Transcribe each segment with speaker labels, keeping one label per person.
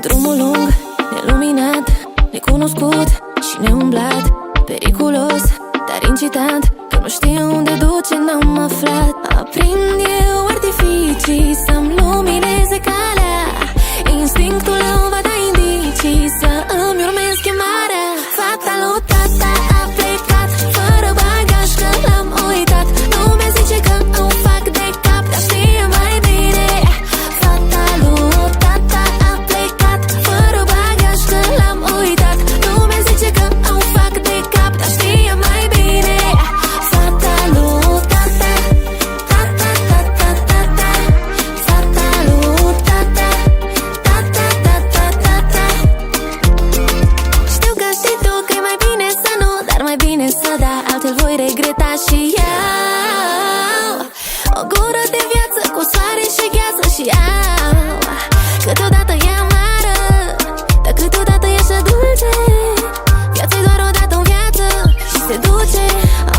Speaker 1: Drumul lung, neluminat, necunoscut și neumblat, periculos, dar incitant, că nu știu unde duce, n-am aflat. Aprind eu artificii să-mi lumineze calea, instinctul îmi va da indicii să îmi urmez chemarea. Fata lui tata a plecat fără bagaj, că l-am uitat. Lumea zice că îmi fac de cap, dar știe mai bine. Fata lui tata a plecat fără bagaj, că l-am uitat. Lumea zice că îmi fac de cap, dar știe mai bine. Fata lui tata, tata, tata, tata. Fata lui tata, tata, tata, tata. Știu că știi tu că e mai bine să nu, dar mai bine să da, altfel voi regreta și eu. O gură de viață cu soare și gheață și au. Câteodată e amară, dar câteodată e așa dulce. Viața-i doar o dată în viață și se duce.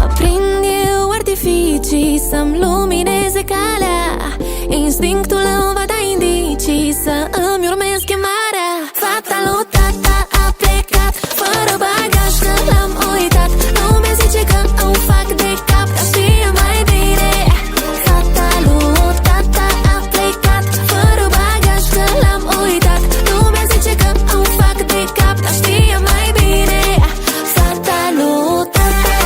Speaker 1: Aprind eu artificii să-mi lumineze calea, instinctul îmi va da indicii să îmi urmez chemarea. Fata lui tata a plecat fără bagaj, că l-am uitat. Lumea zice că îmi fac de cap, dar știe mai bine. Fata lui tata a plecat fără bagaj, că l-am uitat. Lumea zice că îmi fac de cap, dar știe mai bine. Fata lui tata,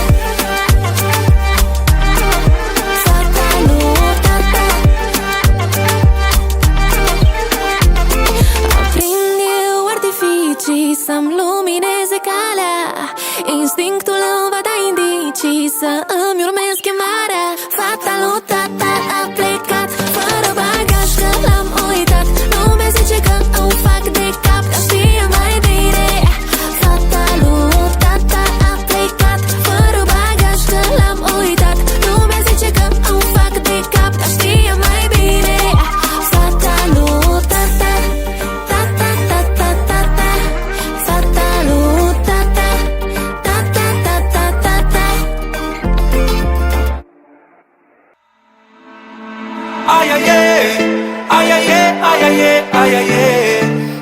Speaker 1: fata lui tata. Aprind eu artificii să-mi lumineze calea, instinctul îmi va da indicii să îmi urmez chemarea. Fata lui tata a plecat fără bagaj, că l-am uitat. Lumea zice că îmi fac de cap, dar știe mai bine. Fata lui tata a plecat fără bagaj, că l-am uitat. Lumea zice că îmi fac de cap, dar știe mai bine. Fata lui tata, tata, tata, tata. Fata lui tata, tata, tata, tata.
Speaker 2: Ai, ai, ai, ai, ai, ai, ai, ai, ai,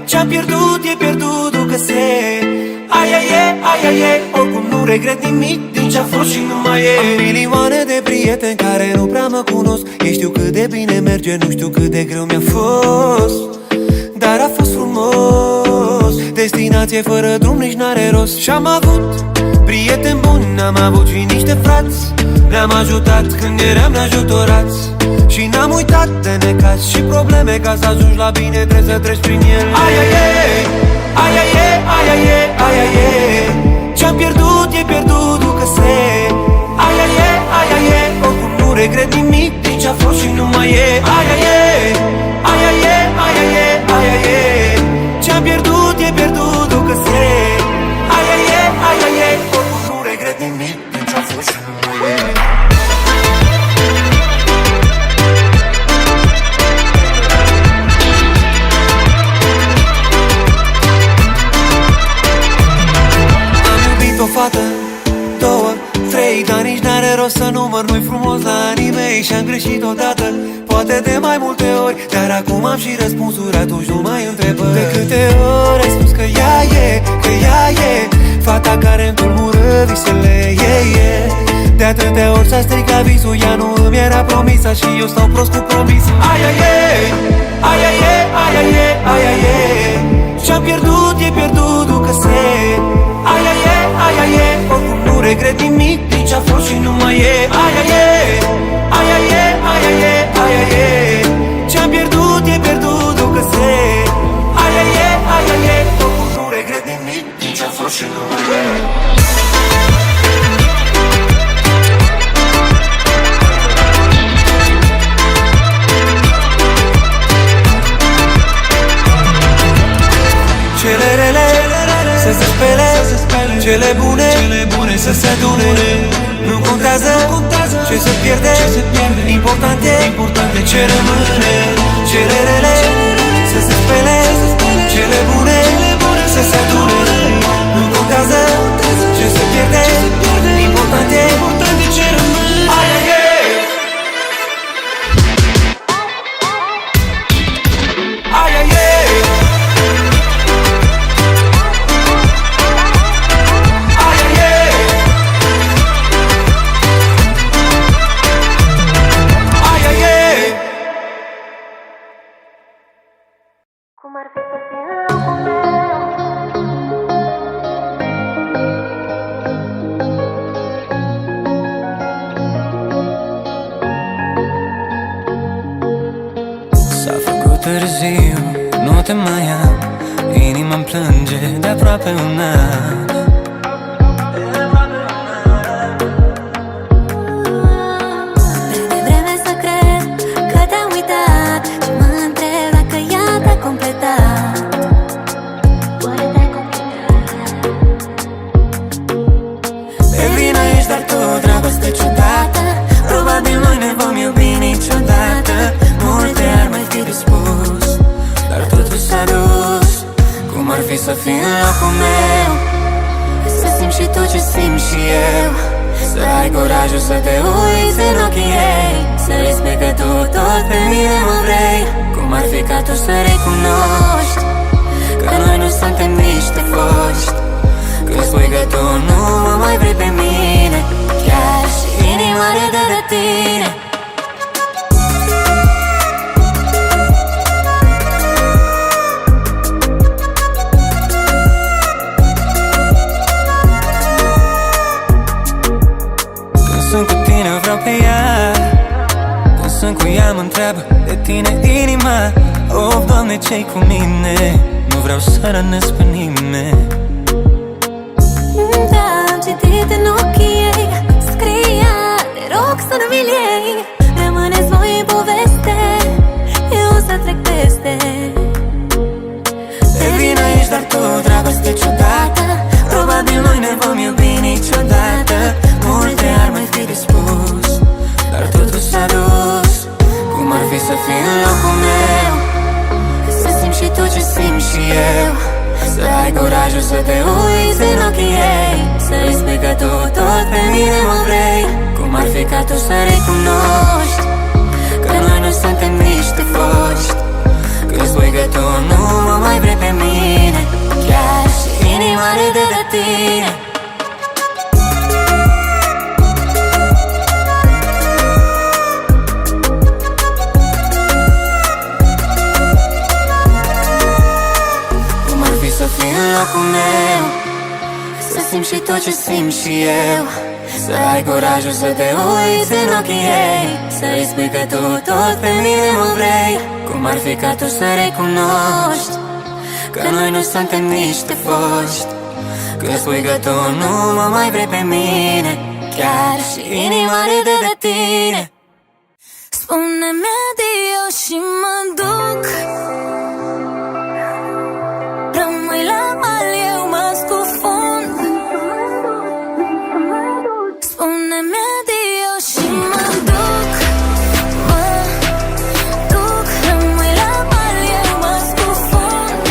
Speaker 2: ce-am pierdut e pierdut, ducă se. Ai, ai, ai, ai, ai, oricum nu regret nimic din ce-a fost și nu mai e. Am milioane de prieteni care nu prea mă cunosc. Ei știu cât de bine merge, nu știu cât de greu mi-a fost, dar a fost frumos. Destinație fără drum nici n-are rost. Și-am avut prieteni buni, am avut și niște frați. Ne-am ajutat când eram neajutorați și n-am uitat de necaz și probleme. Ca să ajungi la bine trebuie să treci prin ele. Ai, ai, ai, ai, ai, ai, ai, ai, ai, ce-am pierdut e pierdut, ducă se. Ai, ai, ai, ai, ai, oricum nu regret nimic din ce-a fost și nu mai e. Ai, ai, ai, ai, ai, ai, ai, ai, ai, ce-am pierdut e pierdut, ducă se. Ai, ai, ai, ai, ai, oricum nu regret nimic din ce-a fost și nu mai e. O fată, două, trei, dar nici n-are rost să număr, nu-i frumos la anii mei. Și-am greșit odată, poate de mai multe ori, dar acum am și răspunsuri, atunci nu mai întrebări. De câte ori ai spus că ea e, că ea e fata care-mi tulbură visele, e. De atâtea ori s-a stricat visul, ea nu îmi era promisă și eu stau prost cu promisul. Ai, ai, ai, ai, ai, ai, ai, ai, ai, ce-am pierdut e pierdut, ducă se. Ai, ai, ai, ai, ai, oricum nu regret nimic din ce-a fost și nu mai e. Ai, ai, ai, ai, ai, ai, ai, ai, ai, ce-am pierdut e pierdut, ducă se. Ai, ai, ai, ai, ai, oricum nu regret nimic din ce-a fost și nu mai e. Cele rele să se spele, cele bune să se adune. Nu contează ce se pierde, important e ce rămâne. Cele rele să se spele, cele bune să se adune. Nu contează ce se pierde, important e ce rămâne. Ai, ai, ai. Ai, ai, ai.
Speaker 3: târziu, nu te mai am. Inima-mi plânge de aproape un an.
Speaker 1: De vreme să cred că te-am uitat și mă întreb dacă ea te-a completat. Oare te-ai completat?
Speaker 3: E vină ești, dar tu, dragoste ciudată. Probabil noi ne vom iubi niciodată. Multe ar mai fi de spus, dar totul s-a dus. Cum ar fi să fii în locul meu,
Speaker 1: Să simți și tu ce simt și eu,
Speaker 3: să ai curajul să te uiți în ochii ei, să-i spui că tu tot pe mine mă vrei. Cum ar fi ca tu să recunoști că noi nu suntem niște foști, când spui că tu nu mă mai vrei pe mine,
Speaker 1: chiar și inima râde de tine.
Speaker 3: Sunt cu tine, vreau pe ea. Când sunt cu ea, mă întreabă de tine inima. Oh, Doamne, ce-i cu mine? Nu vreau să rănesc pe nimeni.
Speaker 1: Da, am citit în ochii ei, scria, te rog să nu mi-l iei. Rămâneți voi în poveste, eu să trec peste.
Speaker 3: De vină ești, dar tu, dragoste ciudată. Probabil noi ne vom iubi niciodată. Multe ar mai fi de spus, dar totul s-a dus. Cum ar fi să fii în locul meu,
Speaker 1: Să simți și tu ce simt și eu,
Speaker 3: să ai curajul să te uiți în ochii ei, să-i spui că tu tot pe mine mă vrei. Cum ar fi ca tu să recunoști că noi nu suntem niște foști, când spui că tu nu mă mai vrei pe mine,
Speaker 1: chiar și inima râde de tine.
Speaker 3: să fii în locul meu, să simți și tot ce simt și eu, să ai curajul să te uiți în ochii ei, să-i spui că tu tot pe mine mă vrei. Cum ar fi ca tu să recunoști că noi nu suntem niște foști, când spui că tu nu mă mai vrei pe mine, chiar și inima râde de tine.
Speaker 1: Spune-mi adio și mă duc, rămâi la mal, eu mă scufund. Spune-mi adio și mă duc, rămâi la mal, eu mă scufund.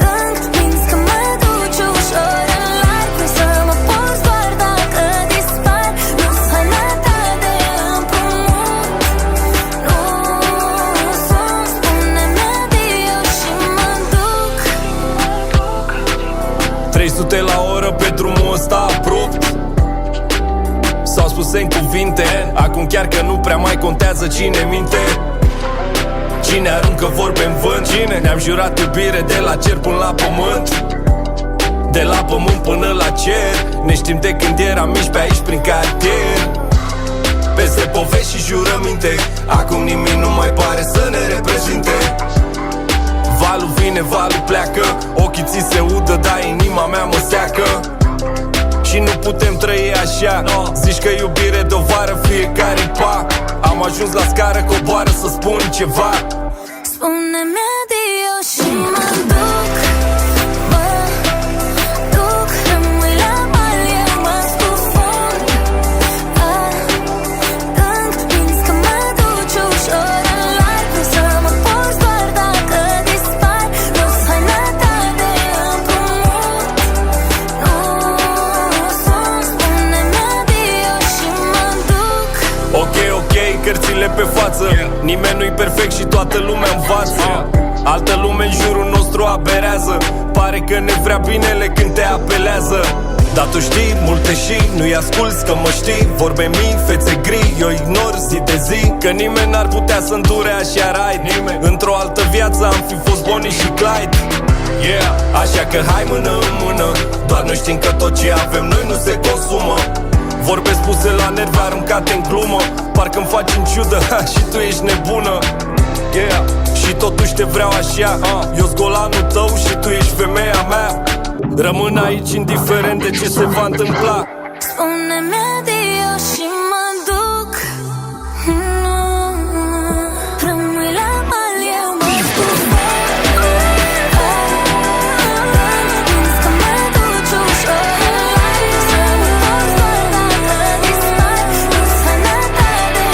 Speaker 1: Când minți că mă duci ușor în larg, cum să mă porți doar dacă dispar. Nu-s haina ta de împrumut, nu sunt. Spune-mi adio și mă duc.
Speaker 4: 300 la oră pe drumul ăsta abrupt, s-au spus în cuvinte, acum chiar că nu prea mai contează cine minte, cine aruncă vorbe în vânt, cine ne-am jurat iubire de la cer până la pământ, de la pământ până la cer. Ne știm de când eram mici pe aici prin cartier, peste povești și jurăminte. Acum nimic nu mai pare să ne reprezinte. Valul vine, valul pleacă, ochii ți se udă, dar inima mea mă seacă. Și nu putem trăi așa, zici că iubire de-o vară, fiecare pac. Am ajuns la scară, coboară să spun ceva.
Speaker 1: Spune-mi adio și mă duc, rămâi la mal, eu mă scufund. Când minți că mă duci ușor în larg, cum să mă porți doar dacă dispar. Nu-s haina ta de împrumut, nu sunt. Spune-mi adio și mă duc.
Speaker 4: Ok, cărțile pe față, nimeni nu-i perfect și toată lumea învață. Altă lume în jurul nostru aberează, pare că ne vrea binele când te apelează. Dar tu știi multe și nu-i asculți că mă știi. Vorbe mii, fețe gri, eu ignor zi de zi, că nimeni n-ar putea să îndure așa ride. Într-o altă viață am fi fost Bonnie și Clyde, yeah. Așa că hai mână în mână, doar noi știm că tot ce avem noi nu se consumă. Vorbe spuse la nervi aruncate în glumă, parcă-mi faci în ciudă, și tu ești nebună. yeah. Și totuși te vreau așa, eu-s golanul tău și tu ești femeia mea. Rămân aici indiferent de ce se va întâmpla.
Speaker 3: Spune-mi adio și mă duc. Rămâi la mal, eu mă duc. Minți că mă duci ușor. Să mă porți doar dacă dispar. Nu sănătate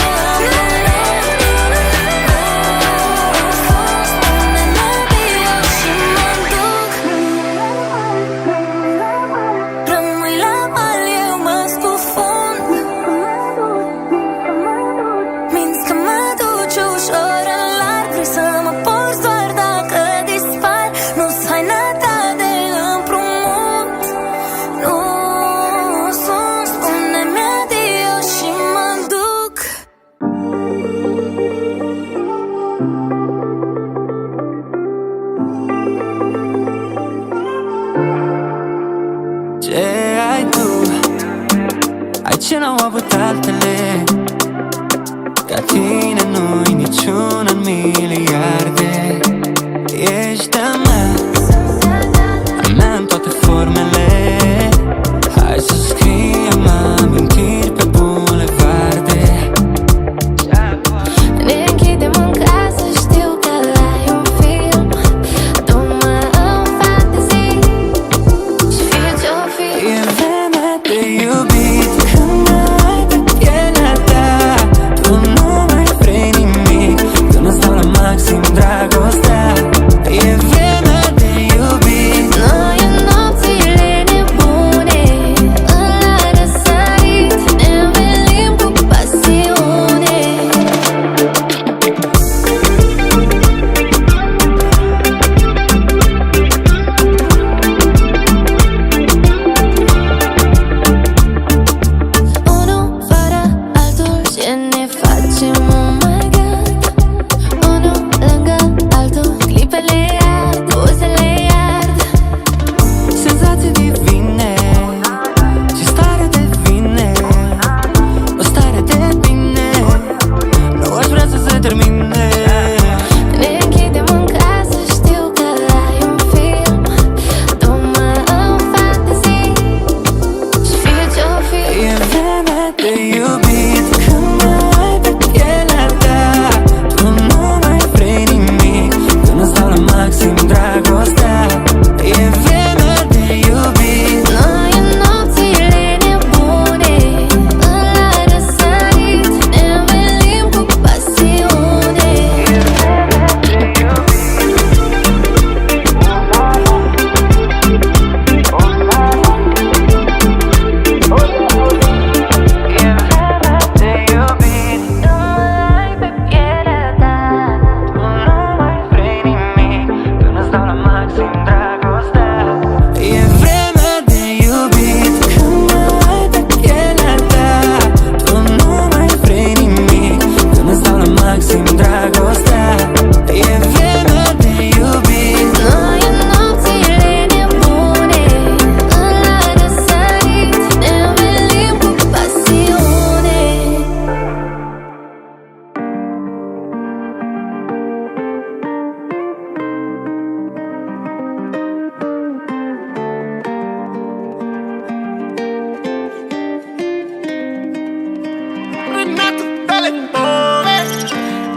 Speaker 3: Spune-mi adio și mă duc. Rămâi la mal, eu mă scufund. Minți că mă duci ușor în larg. Vrei să mă porți doar dacă dispar. Nu-s haina ta de împrumut. Nu sunt. Spune-mi adio și mă duc.
Speaker 5: Ce ai tu? Ai ce n-au avut altele. Ca tine nu-i niciun în miliarde. Ești a mea în toate formele. Hai să scriem amintiri pe bulevarde.
Speaker 1: Ne închidem în casă, știu că ai un film. Du-mă în fantezii și fie ce-o fi.
Speaker 5: E vremea de iubit când ai pe pielea ta. Tu nu mai vrei nimic când îți dau la maxim dragostea. E vremea de iubit.
Speaker 1: Noi în nopțile nebune, la răsărit, ne învelim cu pasiune. Unul fără altul, ce ne facem, oh my God. Unul lângă altul, clipele ard, buzele ard.
Speaker 5: Senzații divine, ce stare devine, o stare de bine. Nu aș vrea să se termine.
Speaker 1: Ne închidem în casă, știu că ai un film. Du-mă în fantezii și fie ce-o fi.
Speaker 5: E vremea de iubit când ai pe pielea ta. Tu nu mai vrei nimic când îți dau la maxim dragostea. E vremea de iubit.
Speaker 1: Noi în nopțile nebune, la răsărit, ne învelim cu pasiune.
Speaker 5: De iubit.
Speaker 1: Nu ai pe pielea ta.
Speaker 5: Tu nu mai vrei nimic când îți dau la maxim dragostea. E vremea de iubit când ai pe pielea ta. Tu nu mai vrei nimic când îți dau la maxim dragostea. E vremea de iubit.
Speaker 1: Noi în nopțile nebune, la răsărit, ne învelim cu pasiune.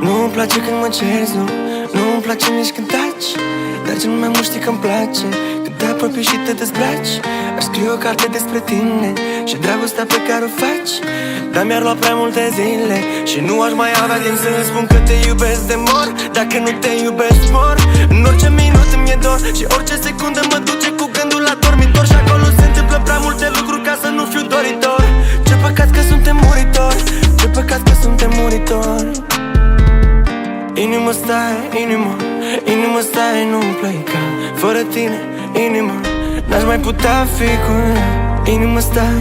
Speaker 2: Nu-mi place când mă ceri, nu-mi place nici când taci. Dar cel mai mult știi că-mi place când te apropii și te dezbraci. Aș scrie o carte despre tine și dragostea pe care o faci. Dar mi-ar lua prea multe zile și nu aș mai avea timp să-ți spun că te iubesc de mor. Dacă nu te iubesc, mor. În orice minut îmi e dor și orice secundă mă duce cu gândul la dormitor. Și acolo se întâmplă prea multe lucruri ca să nu fiu doritor. Ce păcat că suntem muritori, ce păcat că suntem muritori. Inimă stai, inimă stai, nu-mi pleca. Fără tine, inimă, n-aș mai putea fi cu ea. Inimă stai,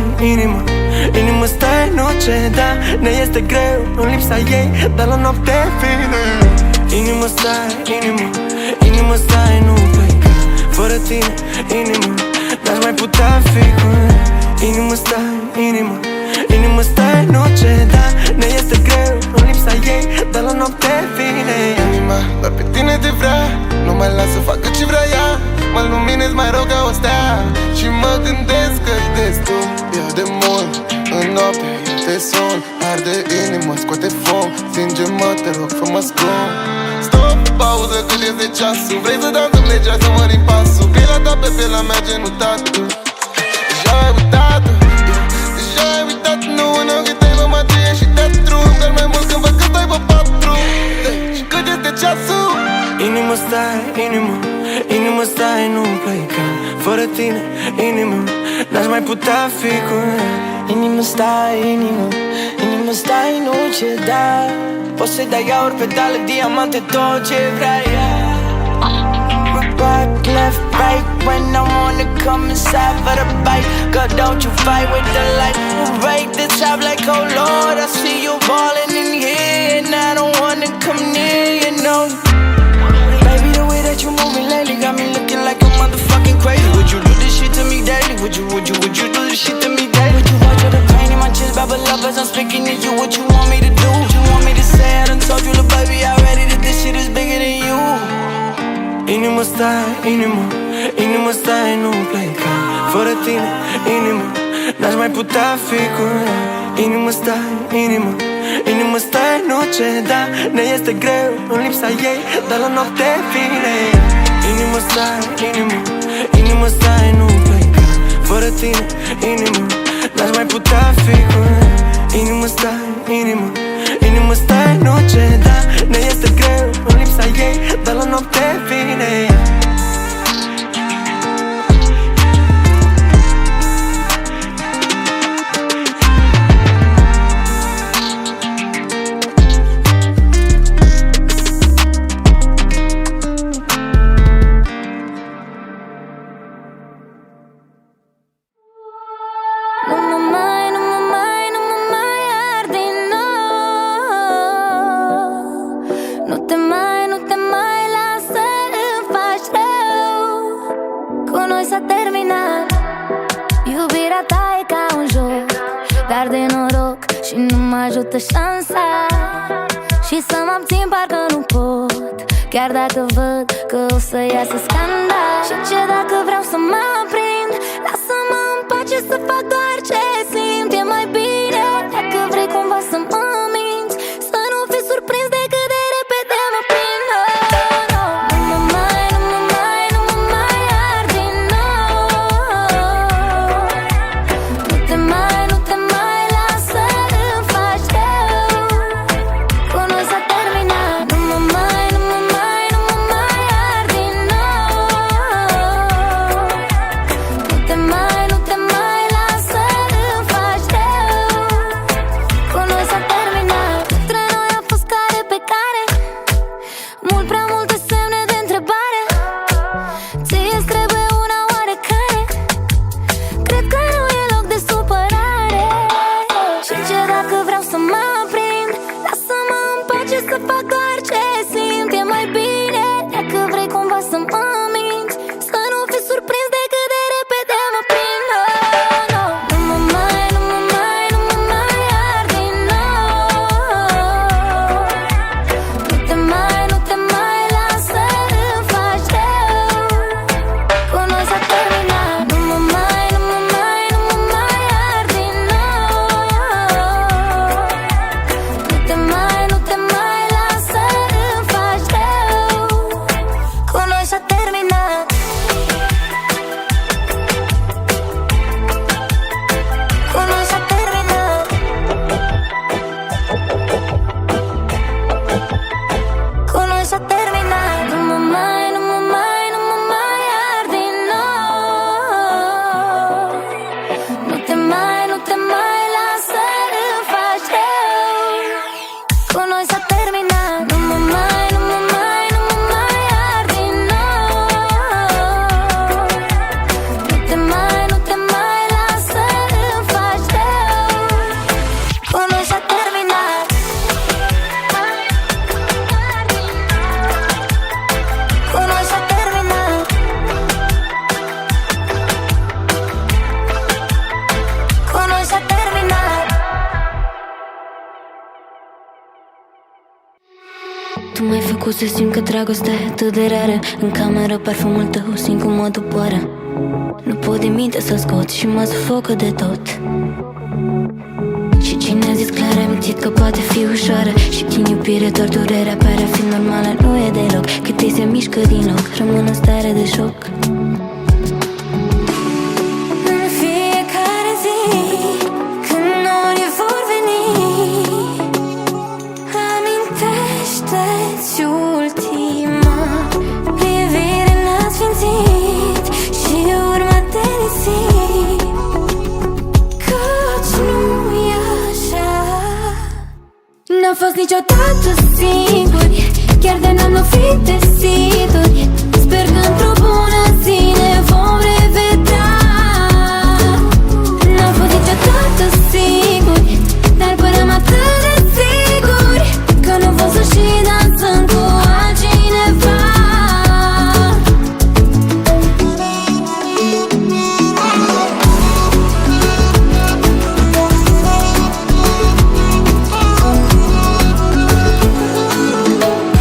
Speaker 2: inimă stai, nu ceda. Ne este greu în lipsa ei, dar la noapte vine. Inimă stai, inimă stai, nu-mi pleca. Fără tine, inimă, n-aș mai putea fi cu ea. Inimă stai, inimă stai, nu ceda. Ne este greu în lipsa ei, dar la noapte vine. Anima,
Speaker 6: stinge-mă, te rog, fă-mă scrum. Stop, pauză, cât este ceasul. Vrei să dansăm legea, să mărim pasul. Pielea ta pe pielea mea, genul tatu. Deja ai uitat-o, deja ai uitat. Nu în ochii tăi vă magie și te trun. Dar mai mult când văd că stai pe patru. Deci, cât este ceasul?
Speaker 2: Inimă stai, inimă stai, nu-mi pleca. Fără tine, inimă, n-aș mai putea fi cu ea. Inimă stai, inimă stai, nu ceda. Poți să-i dai aur, pedale, diamante, tot ce vrea ea. Back, left, right, when I wanna come inside for the bite. Girl, don't you fight with the light. Break the top like, oh Lord, I see you falling in here, and I don't wanna come near, you know. Baby, the way that you moving lately got me looking like a motherfucking crazy. Would you do this shit to me daily? Would you do this shit to me daily? Would you watch all the pain in my chest, bubble up as I'm speaking to you? What you want me to do? What you want me to say? I done told you, little baby, already that this shit is bigger than you. Inimă stai, inimă stai, nu-mi pleca. Fără tine, inimă, n-aș mai putea fi cu ea. Inimă stai, inimă stai, nu ceda. Ne este greu în lipsa ei, dar la noapte vine. Inimă stai, inimă stai, nu-mi pleca. Fără tine, inimă, n-aș mai putea fi cu ea. Inimă stai, inimă stai, nu ceda. Ne este greu în lipsa ei, dar la noapte vine.
Speaker 1: Șansa și să mă abțin, parcă nu pot. Chiar dacă văd că o să iasă scandal. Și ce dacă vreau să mă aprind? Lasă-mă în pace să fac doar ce simt. E mai bine dacă vrei cumva să mă minți, să nu fii surprins de cât de repede mă prind. Nu mă mai arde din nou. Nu te mai lasă în faci rău. Cu noi s-a terminat. Nu mă mai arde din nou. Nu te mai lasă în faci rău. Cu noi s-a terminat. Între noi a fost care pe care, mult prea multe semne de întrebare. Ție-ți trebuie una oarecare. Cred că nu e loc de supărare. Și ce dacă vreau să mă aprind? Lasă-mă în pace să fac doar ce simt. E mai bine dacă vrei cumva să mă minți, să nu fii surprins de cât de repede mă prind. Nu mă mai arde din nou. Nu te mai lasă în faci rău. Cu noi s-a terminat. Nu mă mai arde din nou. Nu te mai lasă în faci rău. Cu noi s-a terminat. Cu noi s-a terminat. Cu noi s-a terminat. Nu mă mai arde din nou. Nu te mai lasă în faci rău. Cu noi s-a terminat. Nu mă mai arde din nou. Nu te mai lasă în faci rău. Cu noi s-a terminat. Cu noi s-a terminat. Cu noi s-a terminat. Tu m-ai făcut să simt că dragostea e atât de rară. În cameră parfumul tău simt cum mă doboară. Nu pot din minte să scot și mă sufocă de tot. Și cine ne-a zis clar, amintit că poate fi ușoară. Și prin iubire doar durerea pare a fi normală. Nu e deloc, cât îi se mișcă din loc, rămân în stare de șoc. În fiecare zi, când norii vor veni, amintește-ți ultima privire n-asfințit și urmă-te nisip, căci nu-i așa. N-am fost niciodată singuri, chiar de n-am lovit de ziduri. Sper că într-o bună zi ne vom revedea. N-am fost niciodată singuri, dar păream atât de siguri că nu pot să și dansăm cu altcineva.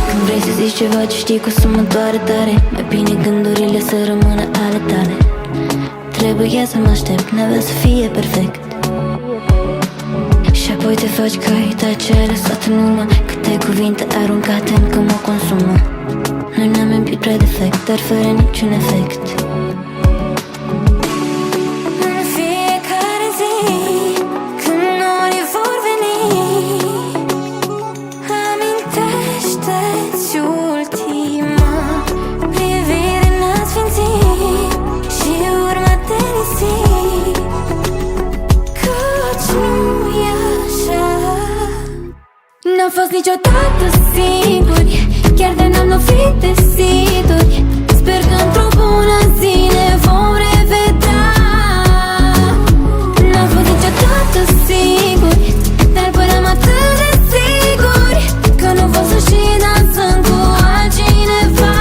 Speaker 1: Când vrei să zici ceva ce știi că o să mă doare tare, mai bine gândurile să rămână ale tale. Trebuie să mă aștept, n-avea să fie perfect. Și apoi te faci că ai uitat ce ai lăsat în urmă, câte cuvinte aruncate încă mă consumă. Noi ne-am iubit prea defect, dar fără niciun efect. În fiecare zi, când norii vor veni, amintește-ți ultima privire n-asfințit și urmă-te nisip, căci nu-i așa. N-am fost niciodată singuri, chiar de n-am lovit de ziduri. Sper că într-o bună zi ne vom revedea. N-am fost niciodată singuri, dar păream atât de siguri că nu pot să și dansăm cu altcineva.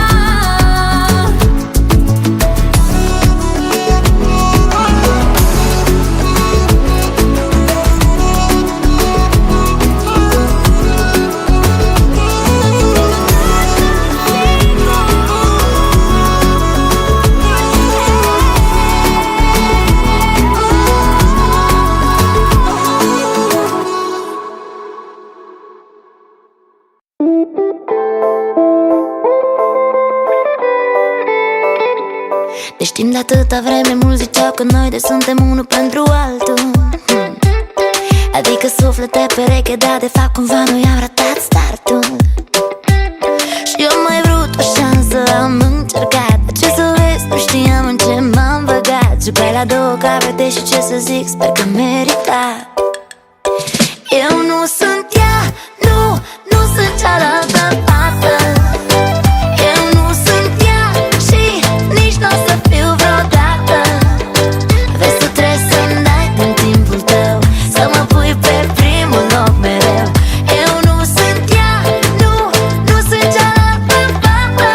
Speaker 1: Deci timp de atâta vreme mulți ziceau că noi doi suntem unul pentru altul, adică suflete pereche, dar de fapt cumva noi am ratat startul. Și eu am mai vrut o șansă, am încercat, dar ce să vezi, nu știam în ce m-am băgat. Jucai la două capete și ce să zic, sper că merita. Eu nu sunt ea, nu sunt cealaltă fată. Eu nu sunt ea și nici n-o să fiu vreodată. Vezi, tu trebuie să-mi dai din timpul tău, să mă pui pe primul loc mereu. Eu nu sunt ea, nu sunt cealaltă fată.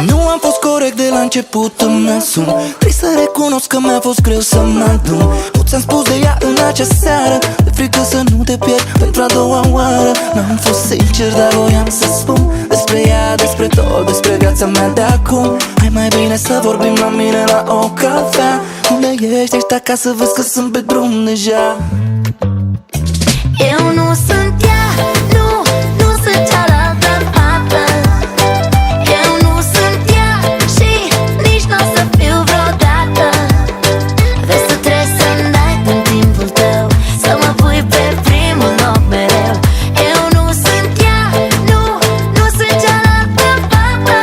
Speaker 2: Nu am fost corect de la început, îmi asum. Trebuie să recunosc că mi-a fost greu să mă adun. Nu ți-am spus de ea în acea seară, de frică să nu te pierd pentru a doua oară. N-am fost sincer, dar voiam să spun despre ea, despre tot, despre viața mea de acum. Hai mai bine să vorbim la mine la o cafea. Unde ești? Ești acasă? Vezi că sunt pe drum deja.
Speaker 1: Eu nu sunt ea, nu sunt cealaltă fată. Eu nu sunt ea și nici n-o să fiu vreodată. Vezi, tu trebuie să-mi dai din timpul tău, să mă pui pe primul loc mereu. Eu nu sunt ea, nu sunt cealaltă fată.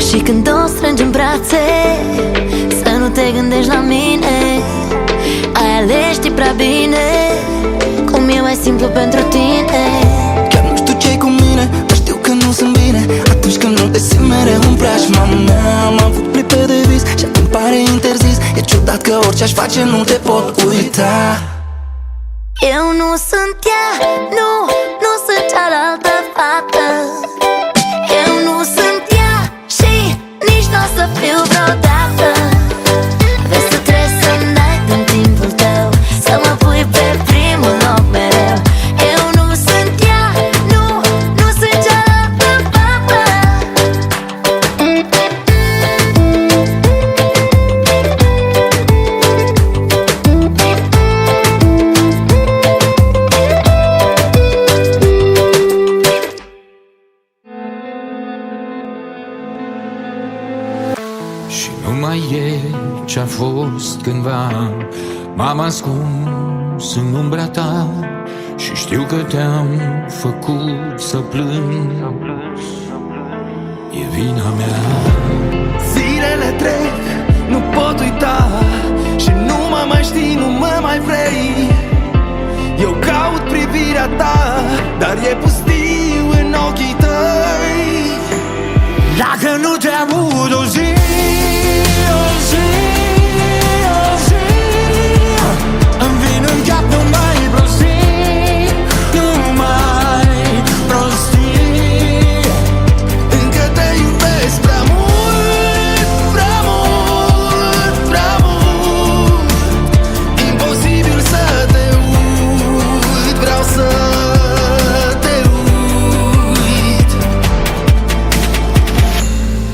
Speaker 1: Și când o strângi în brațe, să nu te gândești la mine. Ai ales, știi prea bine cum e mai simplu pentru tine.
Speaker 2: Chiar nu știu ce-i cu mine, dar știu că nu sunt bine atunci când nu te simt mereu în preajma mea. Am avut clipe de vis și acum pare interzis. E ciudat că orice aș face nu te pot uita.
Speaker 1: Eu nu sunt ea, nu sunt cealaltă fată. n-o să fiu vreodată. Vezi, tu trebuie să-mi dai din timpul tău, să mă pui pe primul loc mereu. Eu nu sunt ea, nu sunt cealaltă fată.
Speaker 7: Și nu mai e ce-a fost cândva. M-am ascuns în umbra ta și știu că te-am făcut să plâng. E vina mea.
Speaker 2: Zilele trec, nu pot uita, și nu mă mai știi, nu mă mai vrei. Eu caut privirea ta, dar e pustiu în ochii tăi. Dacă nu te aud o zi, o zi, o zi, îmi vin în cap numai prostii, numai prostii. Încă te iubesc prea mult, prea mult, prea mult. Imposibil să te uit, vreau să te uit.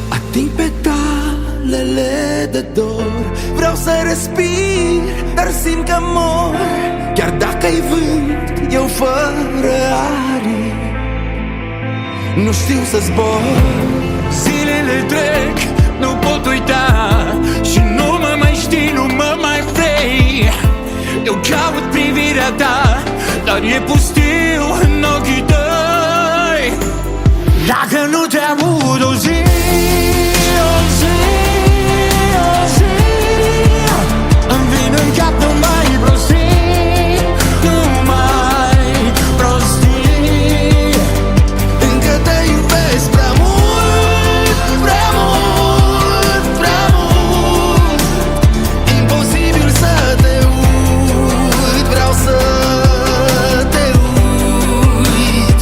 Speaker 2: Ating pedalele de dor, vreau să respir, dar simt că mor. Chiar dacă-i vânt, eu fără aripi nu știu să zbor. Zilele trec, nu pot uita, și nu mă mai știi, nu mă mai vrei. Eu caut privirea ta, dar e pustiu în ochii tăi. Dacă nu te aud o zi, o zi, o zi, îmi vin în cap numai prostii, numai prostii. Încă te iubesc prea mult, prea mult, prea mult. Imposibil să te uit, vreau să te uit.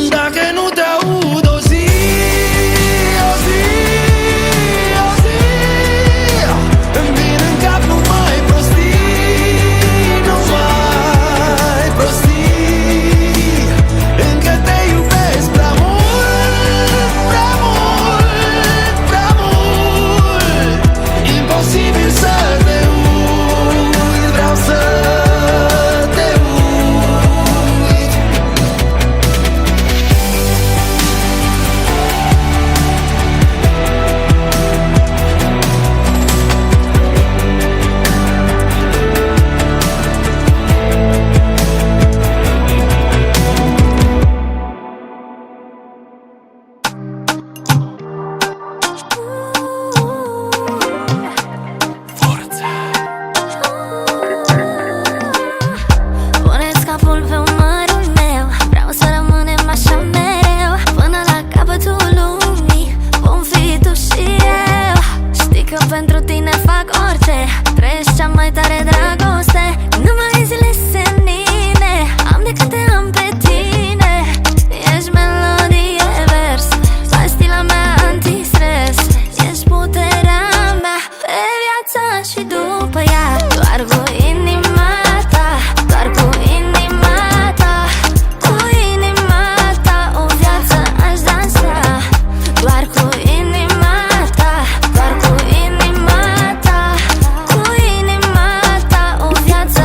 Speaker 2: Dacă nu te aud o zi, o zi, o zi, îmi vin în cap numai prostii, numai prostii. Încă te iubesc prea mult, prea mult, prea mult. Imposibil să te uit, vreau să te uit.
Speaker 1: Puneți capul pe umărul meu, vreau să rămânem așa mereu. Până la capătul lumii vom fi tu și eu. Știi că pentru tine fac orice, trăiesc cea mai tare dragoste. Numai zile senine am de câte am pe tine. Ești melodie, vers, pastila mea antistres. Ești puterea mea pe viața și după ea. Doar cu inima ta, doar cu inima ta, cu inima ta o viață aș dansa. Doar cu inima ta, doar cu inima ta, cu inima ta o viață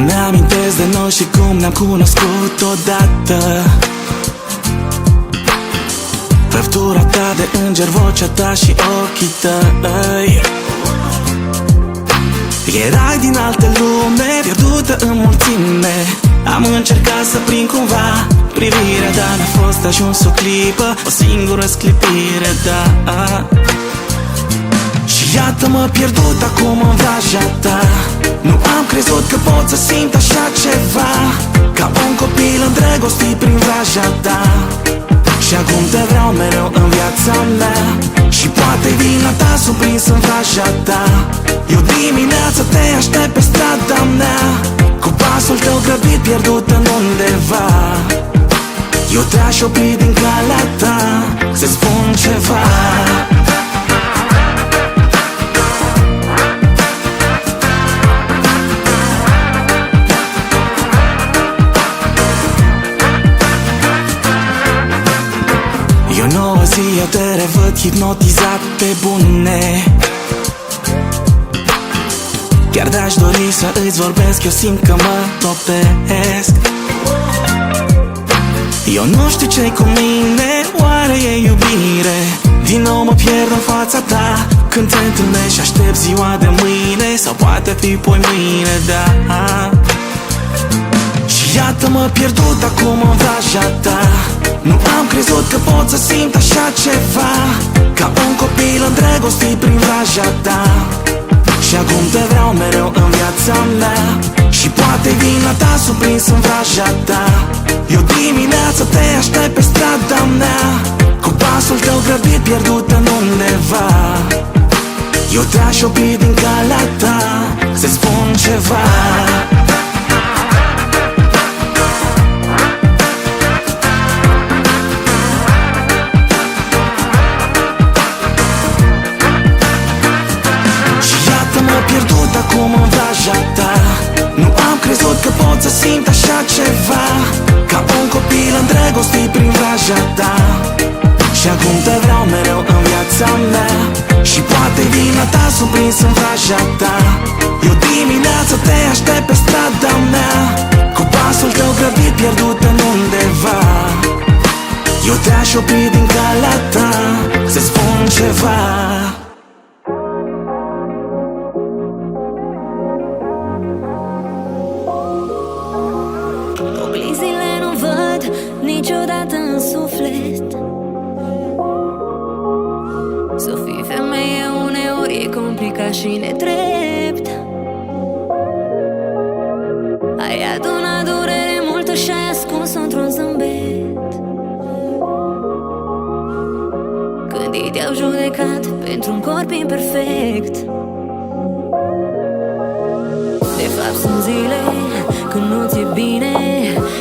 Speaker 8: Îmi amintesc de noi și cum ne-am cunoscut odată. Prăvtura ta de înger, vocea ta și ochii tăi. Erai din altă lume, pierdută în mulțime. Am încercat să prind cumva privirea, dar n-a fost ajuns o clipă, o singură sclipire, da. Și iată-mă pierdut acum în vraja ta. Nu am crezut că pot să simt așa ceva, ca un copil îndrăgostit prin vraja ta. Și acum te vreau mereu în viața mea. Și poate vina ta surprins în vraja ta. Eu dimineața te aștept pe strada mea, cu pasul tău grăbit pierdut în undeva. Eu te-aș opri din calea ta, să-ți spun ceva. E o nouă zi, eu te revăd hipnotizat pe bune. Chiar de-aș dori să îți vorbesc, eu simt că mă topesc. Eu nu știu ce-i cu mine, oare e iubire? Din nou mă pierd în fața ta când te întâlnești și aștept ziua de mâine, sau poate fi poi mâine, da. Și iată-mă pierdut acum în vraja ta. Nu am crezut că pot să simt așa ceva, ca un copil îndrăgostit prin vraja ta. Și acum te vreau mereu în viața mea. Și poate vina ta surprins în vraja ta. Eu dimineața te aștept pe strada mea, cu pasul tău grăbit pierdut în undeva. Eu te-aș opri din calea ta, să-ți spun ceva. Pierdut acum în vraja ta. Nu am crezut că pot să simt așa ceva, ca un copil îndrăgostit prin vraja ta. Și acum te vreau mereu în viața mea. Și poate vina ta surprins în vraja ta. Eu dimineața te aștept pe strada mea, cu pasul tău grăbit pierdut în undeva. Eu te-aș opri din calea ta, să-ți spun ceva.
Speaker 1: Niciodată în suflet. Să fii femeie uneori e complicat și nedrept. Ai adunat durere multă și ai ascuns-o într-un zâmbet. Când ei te-au judecat pentru un corp imperfect. De fapt sunt zile când nu ți-e bine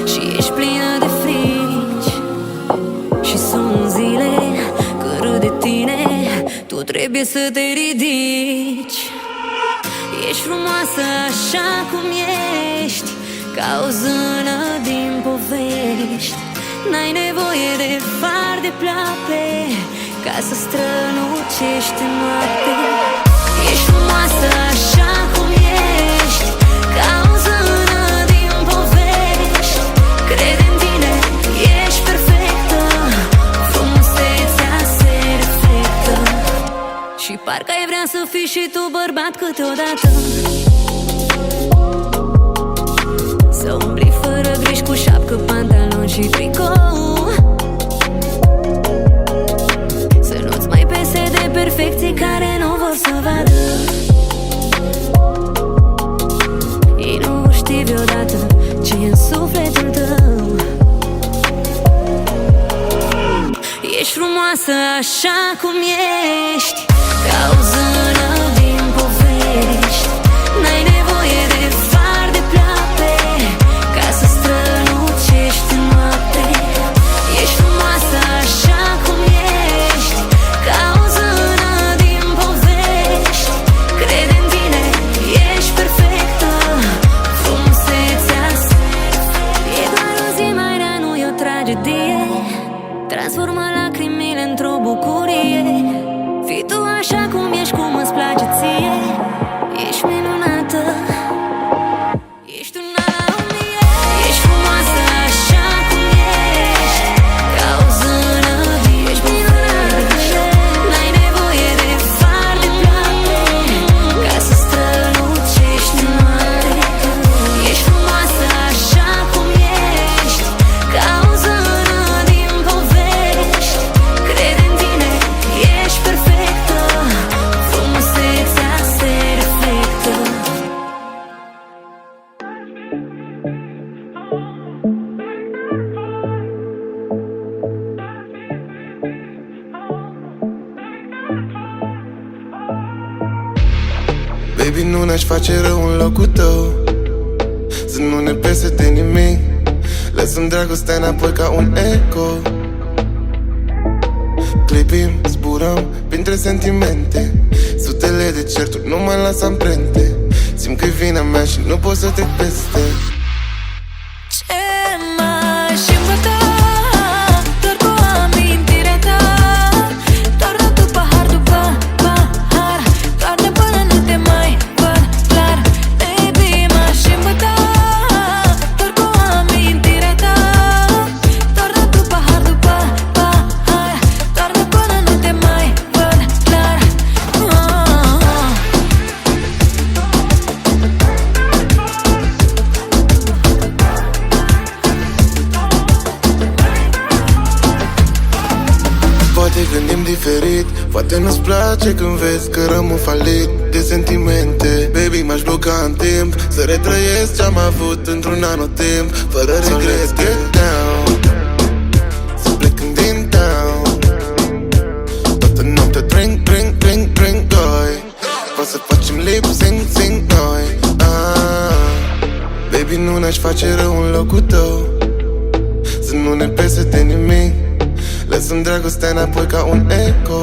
Speaker 1: și ești plină de frici. Și sunt zile când râd de tine, tu trebuie să te ridici. Ești frumoasă așa cum ești, ca o zână din povești. N-ai nevoie de far de pleoape ca să strălucești în noapte. Ești frumoasă așa cum ești, ca o zână din povești. Crede în tine, ești perfectă, frumusețea se reflectă. Și parcă ai vrea să fii și tu bărbat câteodată. Să umbli fără griji cu șapcă, pantaloni și tricou. Să nu-ți mai pese de perfecții care nu vor să vadă. Ei nu știi vreodată ce e în sufletul tău. Ești frumoasă așa cum ești, ca o zână din povești. N-ai nevoie de far de pleoape ca să strălucești în noapte. Ești frumoasă așa cum ești, ca o zână din povești. Crede în tine, ești perfectă, frumusețea e doar o zi mai rea, nu e o tragedie. Transformă lacrimile într-o bucurie. Fii tu
Speaker 6: Baby, nu ne-aș face rău în locul tău, să nu ne pese de nimic. Lăsăm dragostea înapoi ca un eco. Clipim, zburăm printre sentimente, sutele de certuri nu mai las amprente. Simt că-i vina mea și nu pot să trec peste.
Speaker 1: Ce m-aș îmbăta doar cu amintirea ta, doarnă tu pahar după pahar, doarnă până nu te mai văd clar. Baby, m-aș îmbăta doar cu amintirea ta, doarnă tu pahar după pahar, doarnă până nu te mai văd clar.
Speaker 6: Poate gândim diferit, poate nu-ți place când vezi că rămân falit de sentimente. Baby, m-aș bloca în timp, să retrăiesc ce-am avut într-un anotimp, fără regret. Get down, să plecăm din town, toată noaptea drink, drink, drink, drink, doi. Poți să facem lip sync, sync noi. Baby, nu ne-aș face rău în locul tău, să nu ne pese de nimic. Lăsăm dragostea înapoi ca un eco.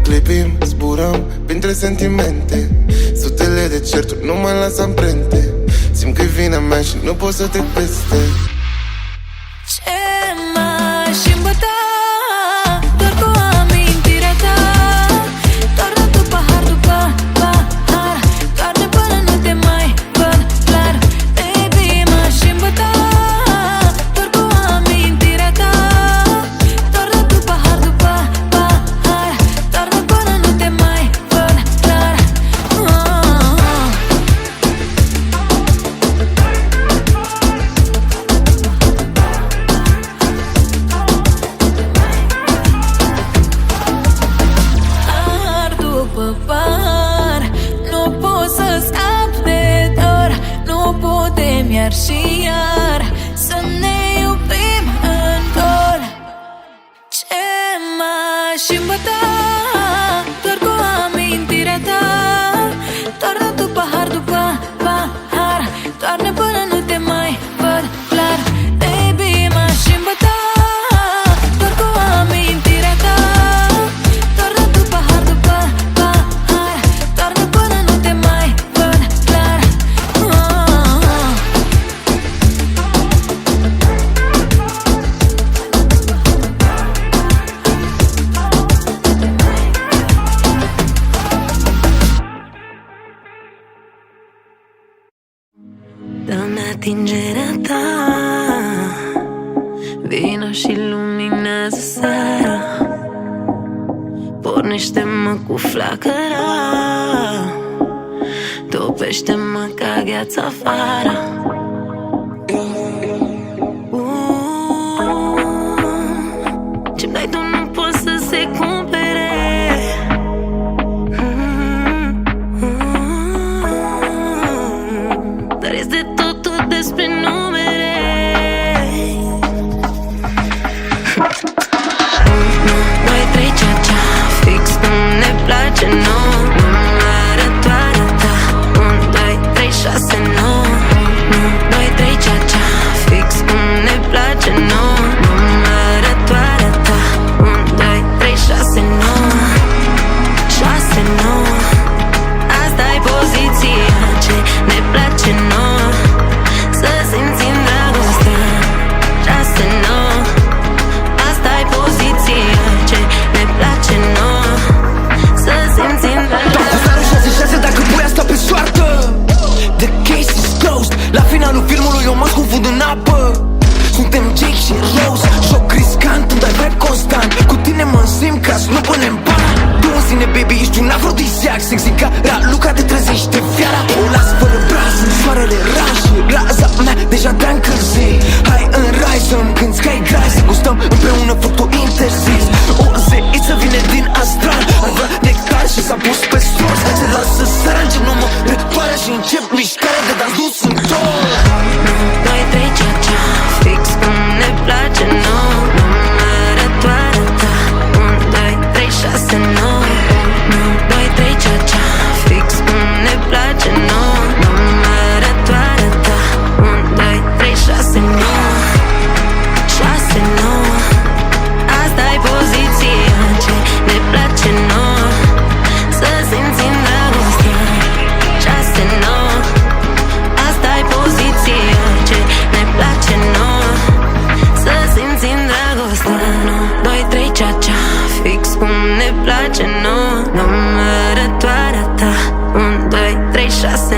Speaker 6: Clipim, zburăm printre sentimente, sutele de certuri nu mai las amprente. Simt că-i vina mea și nu pot să trec peste.
Speaker 1: Ce m-aș îmbăta doar cu amintirea ta, doarnă tu pahar după pahar, doarnă până nu te mai văd clar. Baby, m-aș îmbăta doar cu amintirea ta, doarnă tu pahar după pahar, doarnă până nu te mai văd clar. Pahar după pahar, nu pot să scap de dor, nu putem iar și iar să ne iubim în gol. Ce m-aș îmbăta doar cu amintirea ta, doarnă tu pahar după pahar, doarnă până nu te mai văd clar. Baby, m-aș îmbăta doar cu amintirea ta, doarnă tu pahar după pahar, doarnă până nu te mai văd clar.
Speaker 3: Dă-mi atingerea ta, vino și luminează seara, pornește-mă cu flacăra, topește-mă ca gheața afară. Ce-mi dai tu nu poți să se cumpere. Dar este totul despre numere. 1, 2, 3, cea-cea, fix cum ne place nouă. Numărătoarea ta, 1, 2, 3, 6, 9. 1, 2, 3, cea-cea, fix cum ne place nouă. Numărătoarea ta, 1, 2, 3, 6, 9. 6, 9. Asta e poziția ce ne place nouă, să simțim dragostea. 6, 9. Asta e poziția ce ne place nouă, să simțim dragostea.
Speaker 8: 6, dacă voi asta pe soartă. The case is closed. La finalul filmului eu mă scufund în apă. Suntem Jake și Rose, joc riscant, îmi dai vibe constant. Cu tine mă simt ca să nu punem bani. Tu în sine, baby, ești un afrodisiac, sexy ca Raluca, te trezește fiara. O las fără braț, în soarele rar și raza mea deja te-a încălzit. Hai în rai să-mi cânti că-i grai, să gustăm împreună fructul interzis. O zeiță vine din astral, ar vrea nectar și s-a pus pe sos. Se lasă sărange, nu mă repare și încep mișcare de dans dus în ton.
Speaker 3: 2, 3, cia-cia, fix cum ne place nouă. Numărătoarea ta 1, 2, 3, 6, 9. 1, 2, 3, cia-cia, fix cum ne place nouă. Numărătoarea ta 1, 2, 3, 6, 9. 6, 9. Asta-i poziția ce ne place nouă. Să simțim dragostea 6, 9. Asta-i poziția ce ne place nouă. Să simțim dragostea 1, 2, 3, cia-cia, fix cum ne place nouă. Numărătoarea ta 1, 2, 3, 6,